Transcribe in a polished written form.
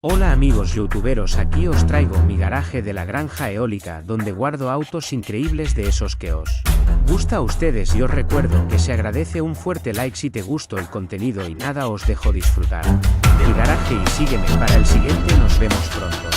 Hola amigos youtuberos, aquí os traigo mi garaje de la granja eólica donde guardo autos increíbles de esos que os gusta a ustedes y os recuerdo que se agradece un fuerte like si te gustó el contenido y nada, os dejo disfrutar del garaje y sígueme para el siguiente, nos vemos pronto.